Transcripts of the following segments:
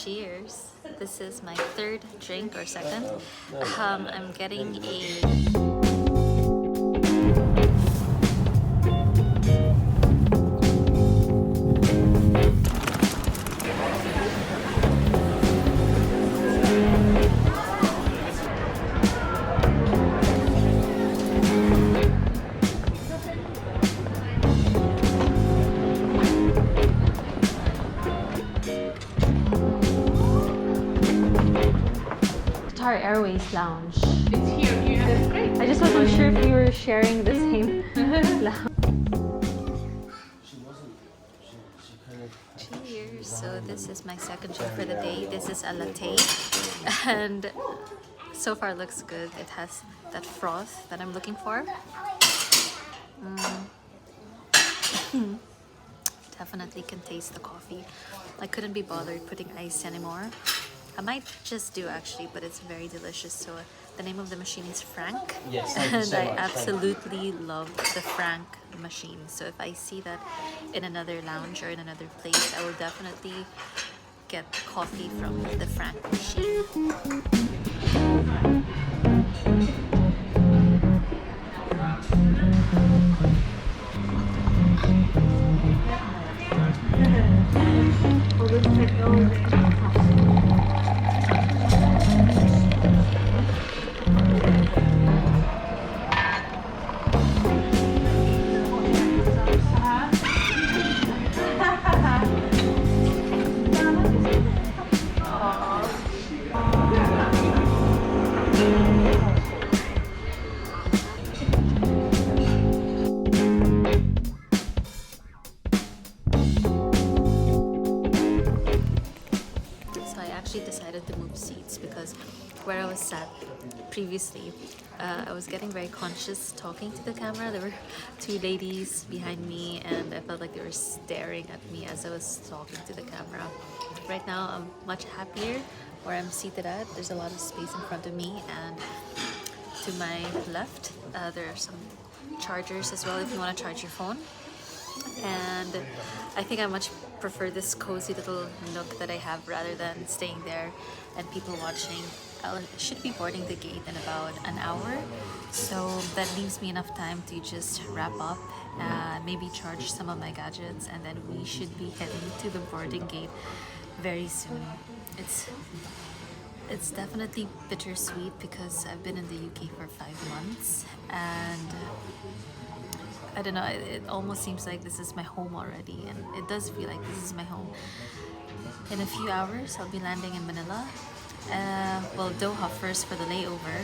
Cheers. This is my third drink or second. I'm getting a Airways lounge. It's here. You have it. Great. I just wasn't sure if we were sharing the same lounge. Cheers. So this is my second drink for the day. This is a latte, and so far looks good. It has that froth that I'm looking for. Definitely can taste the coffee. I couldn't be bothered putting ice anymore. I might just do actually, but it's very delicious. So the name of the machine is Frank. Yes, and I absolutely love the Frank machine. So if I see that in another lounge or in another place, I will definitely get coffee from the Frank machine. Decided to move seats because where I was sat previously, I was getting very conscious talking to the camera. There were two ladies behind me and I felt like they were staring at me as I was talking to the camera. Right now I'm much happier where I'm seated at. There's a lot of space in front of me, and to my left there are some chargers as well if you want to charge your phone. And I think I much prefer this cozy little nook that I have rather than staying there and people watching. I should be boarding the gate in about an hour, so that leaves me enough time to just wrap up, maybe charge some of my gadgets, and then we should be heading to the boarding gate very soon. It's definitely bittersweet because I've been in the UK for 5 months, and I don't know, it almost seems like this is my home already, and it does feel like this is my home. In a few hours, I'll be landing in Manila. Well, Doha first for the layover.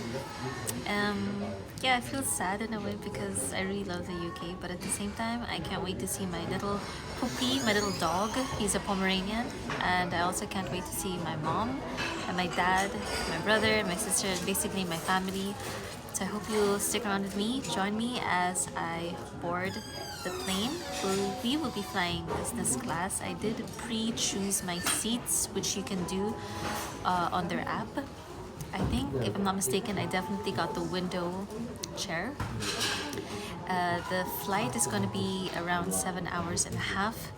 Yeah, I feel sad in a way because I really love the UK, but at the same time, I can't wait to see my little Poopy, my little dog. He's a Pomeranian, and I also can't wait to see my mom and my dad, my brother, and my sister, and basically my family. So I hope you'll stick around with me, join me as I board the plane. We will be flying business class. I did pre-choose my seats, which you can do on their app. I think, if I'm not mistaken, I definitely got the window chair. The flight is going to be around 7 hours and a half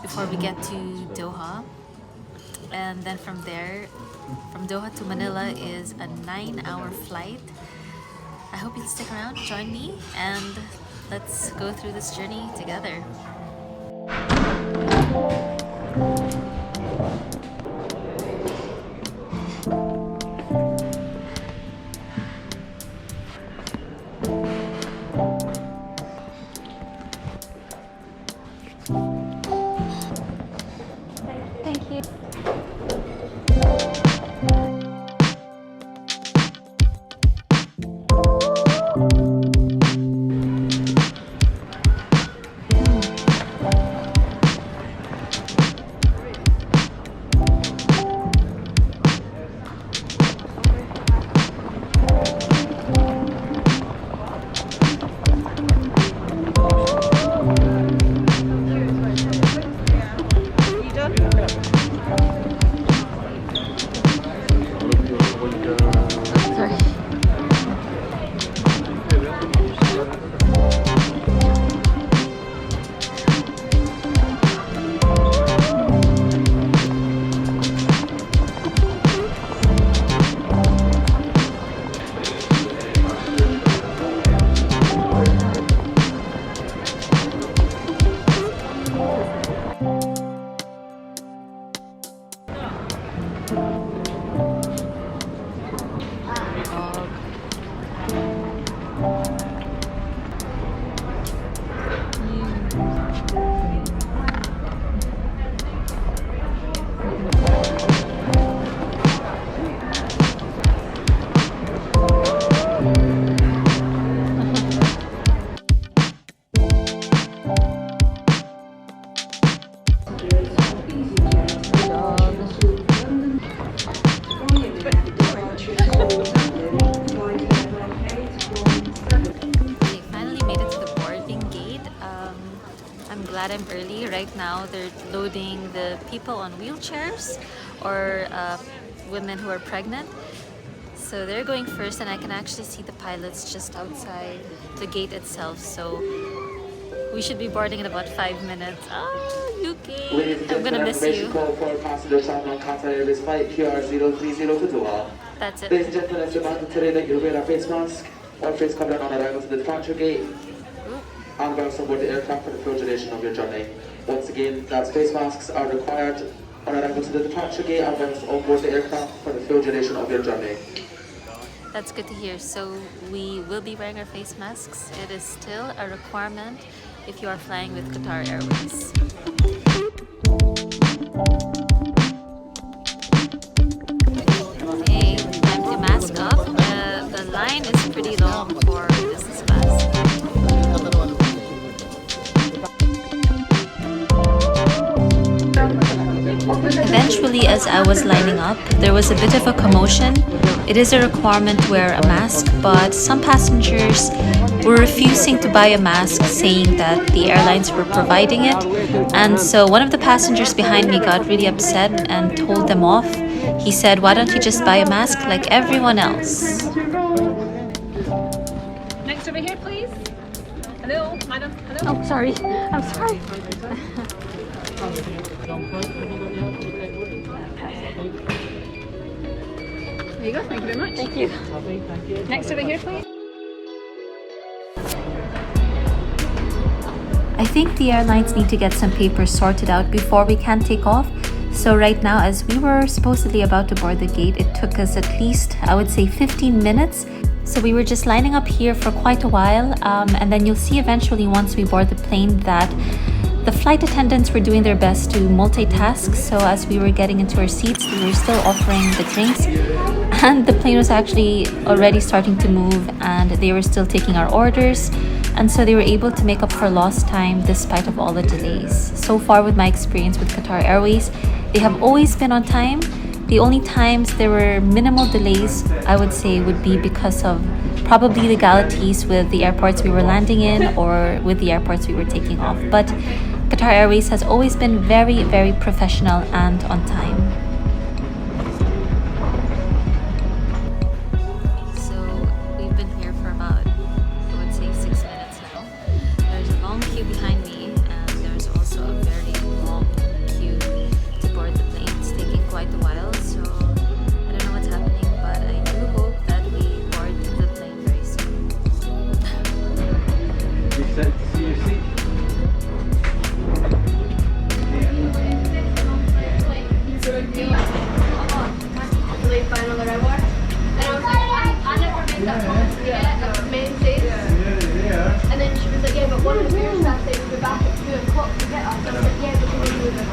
before we get to Doha. And then from there, from Doha to Manila is a 9-hour flight. I hope you'll stick around, join me, and let's go through this journey together. Thank you. right now they're loading the people on wheelchairs or women who are pregnant. So they're going first, and I can actually see the pilots just outside the gate itself. So we should be boarding in about 5 minutes. Oh, Yuki, I'm gonna miss you. For passengers on Qatar Airways flight QR030 to Doha. That's it. Ladies and gentlemen, it's reminded today that you'll wear a face mask or face covering on arrival to the departure gate and whilst on board the aircraft for the full duration of your journey. Once again, that face masks are required on arrival to the departure gate and whilst on board the aircraft for the full duration of your journey. That's good to hear. So we will be wearing our face masks. It is still a requirement if you are flying with Qatar Airways. Okay, time to mask up. The line is pretty long for business class. Eventually, as I was lining up, there was a bit of a commotion. It is a requirement to wear a mask, but some passengers were refusing to buy a mask, saying that the airlines were providing it. And so one of the passengers behind me got really upset and told them off. He said, "Why don't you just buy a mask like everyone else?" Next over here, please. Hello, madam. Hello. Oh, sorry. I'm sorry. There you go. Thank you very much. Thank you. Next over here, please. I think the airlines need to get some papers sorted out before we can take off. So right now, as we were supposedly about to board the gate, it took us at least, I would say, 15 minutes. So we were just lining up here for quite a while. And then you'll see eventually once we board the plane that the flight attendants were doing their best to multitask. So as we were getting into our seats, they were still offering the drinks. And the plane was actually already starting to move, and they were still taking our orders. And so they were able to make up for lost time despite of all the delays. So far with my experience with Qatar Airways, they have always been on time. The only times there were minimal delays, I would say, would be because of probably legalities with the airports we were landing in or with the airports we were taking off. But Qatar Airways has always been very, very professional and on time. So we've been here for about, I would say, 6 minutes now. There's a long queue behind me, and there's also a very long queue to board the plane. It's taking quite a while, so I don't know what's happening, but I do hope that we board the plane very soon. You set to see your seat? Delayed by another hour. And I was like, I never made that promise yet, the main stage. And then she was like, yeah, but one of the beer staff said we'll be back at 2 o'clock to get us. And I was like, yeah, but we will move it.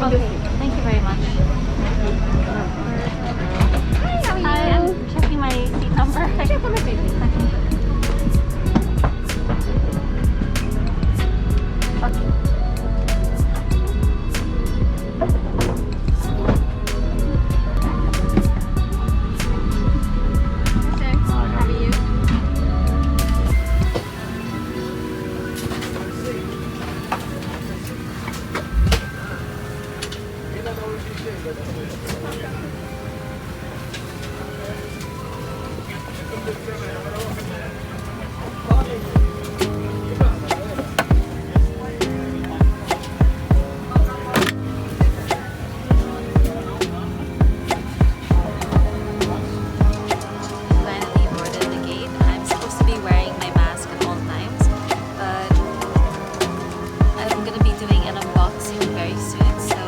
Okay, thank you very much. Hi, how are you? I'm checking my seat number. Check on my seat. Okay. How are you? Finally boarded the gate. I'm supposed to be wearing my mask at all times, but I'm gonna be doing an unboxing very soon, so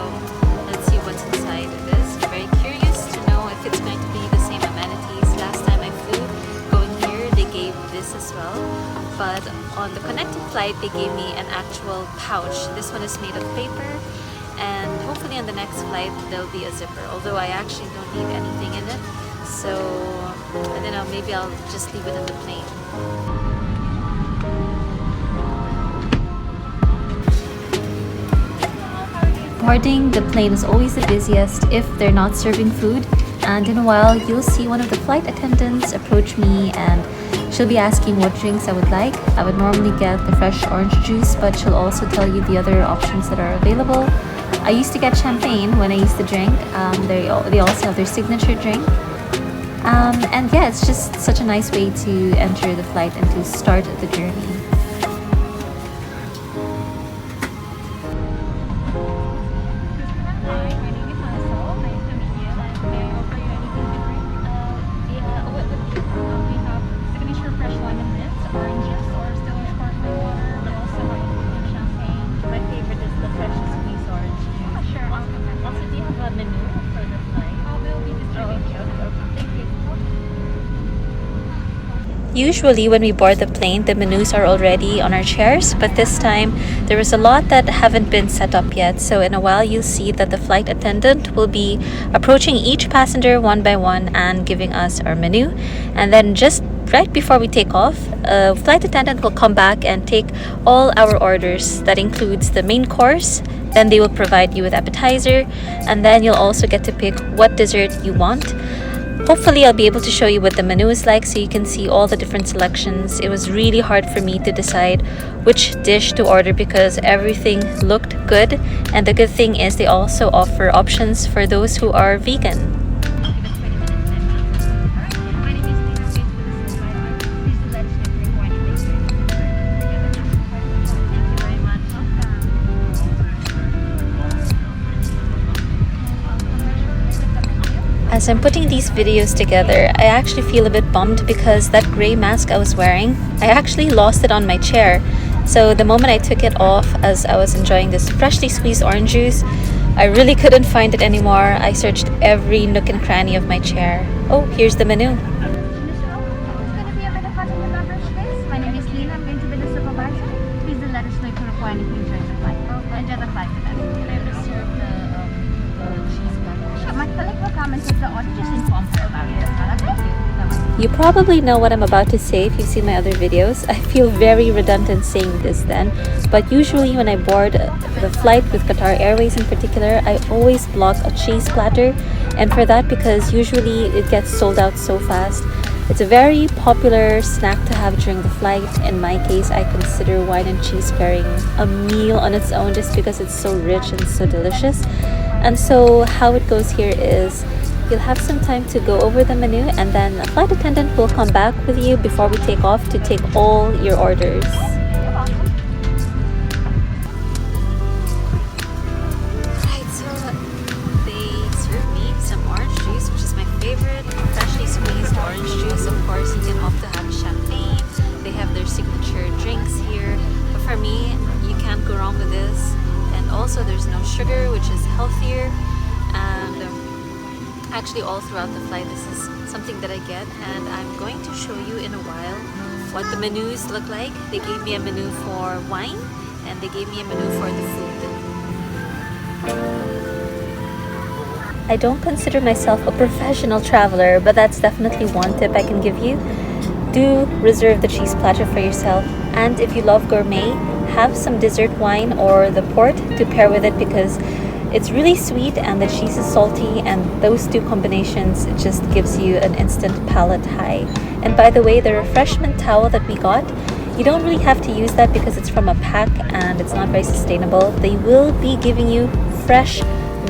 let's see what's inside of this. Very curious to know if it's going to be the same amenities. Last time I flew going here, they gave this as well, but on the connecting flight, they gave me an actual pouch. This one is made of paper, and hopefully on the next flight there'll be a zipper, although I actually don't need anything in it. So I don't know, maybe I'll just leave it in the plane. Boarding the plane is always the busiest if they're not serving food, and in a while you'll see one of the flight attendants approach me and she'll be asking what drinks I would like. I would normally get the fresh orange juice, but she'll also tell you the other options that are available. I used to get champagne when I used to drink. They also have their signature drink. And yeah, it's just such a nice way to enter the flight and to start the journey. Usually when we board the plane, the menus are already on our chairs, but this time there is a lot that haven't been set up yet. So in a while you'll see that the flight attendant will be approaching each passenger one by one and giving us our menu. And then just right before we take off, a flight attendant will come back and take all our orders. That includes the main course. Then they will provide you with appetizer, and then you'll also get to pick what dessert you want. Hopefully I'll be able to show you what the menu is like so you can see all the different selections. It was really hard for me to decide which dish to order because everything looked good, and the good thing is they also offer options for those who are vegan. As I'm putting these videos together, I actually feel a bit bummed because that gray mask I was wearing, I actually lost it on my chair. So the moment I took it off as I was enjoying this freshly squeezed orange juice, I really couldn't find it anymore. I searched every nook and cranny of my chair. Oh, here's the menu. It's going to be a bit of fun in the beverage space. My name is Lena. I'm going to be the supervisor. Please do let us know if you require anything during the flight. Enjoy the flight with us. Can I reserve the cheese burger? Sure, my colleague will come and take the order. Just inform her about it as well. Thank you. You probably know what I'm about to say if you've seen my other videos. I feel very redundant saying this then, but usually when I board the flight with Qatar Airways in particular, I always block a cheese platter, and for that because usually it gets sold out so fast. It's a very popular snack to have during the flight. In my case, I consider wine and cheese pairing a meal on its own just because it's so rich and so delicious. And so how it goes here is you'll have some time to go over the menu, and then a flight attendant will come back with you before we take off to take all your orders. Alright, so they served me some orange juice, which is my favorite, freshly squeezed orange juice. Of course, you can opt to have champagne. They have their signature drinks here, but for me, you can't go wrong with this. And also there's no sugar, which is healthier. And actually all throughout the flight this is something that I get, and I'm going to show you in a while what the menus look like. They gave me a menu for wine and they gave me a menu for the food. I don't consider myself a professional traveler, but that's definitely one tip I can give you. Do reserve the cheese platter for yourself, and if you love gourmet, have some dessert wine or the port to pair with it because it's really sweet and the cheese is salty, and those two combinations just gives you an instant palate high. And by the way, the refreshment towel that we got, you don't really have to use that because it's from a pack and it's not very sustainable. They will be giving you fresh,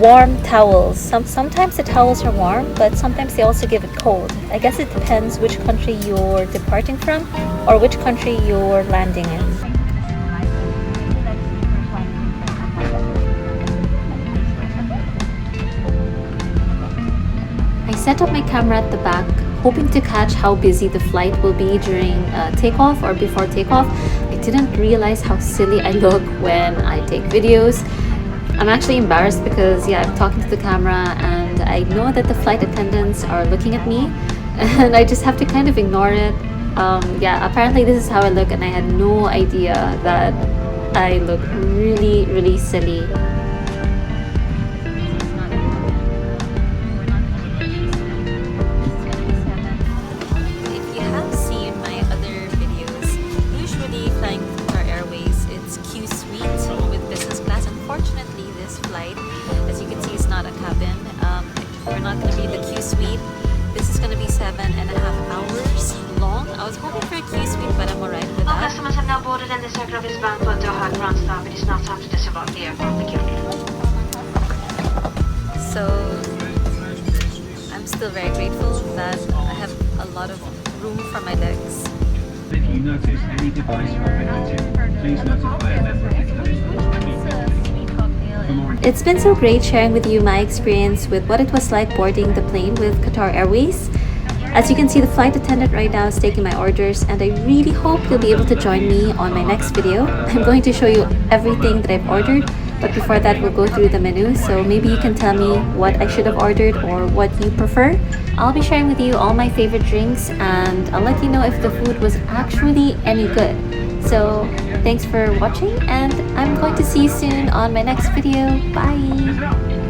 warm towels. Sometimes the towels are warm, but sometimes they also give it cold. I guess it depends which country you're departing from or which country you're landing in. I set up my camera at the back, hoping to catch how busy the flight will be during takeoff or before takeoff. I didn't realize how silly I look when I take videos. I'm actually embarrassed because I'm talking to the camera and I know that the flight attendants are looking at me and I just have to kind of ignore it. Apparently this is how I look, and I had no idea that I look really, really silly. this aircraft is bound for Doha ground stop. It is now time to disembark the aircraft. Thank you. So I'm still very grateful that I have a lot of room for my legs. If you notice any device connected, please notify a member of the cabin crew immediately. It's been so great sharing with you my experience with what it was like boarding the plane with Qatar Airways. As you can see, the flight attendant right now is taking my orders, and I really hope you'll be able to join me on my next video. I'm going to show you everything that I've ordered, but before that we'll go through the menu, so maybe you can tell me what I should have ordered or what you prefer. I'll be sharing with you all my favorite drinks, and I'll let you know if the food was actually any good. So thanks for watching, and I'm going to see you soon on my next video. Bye!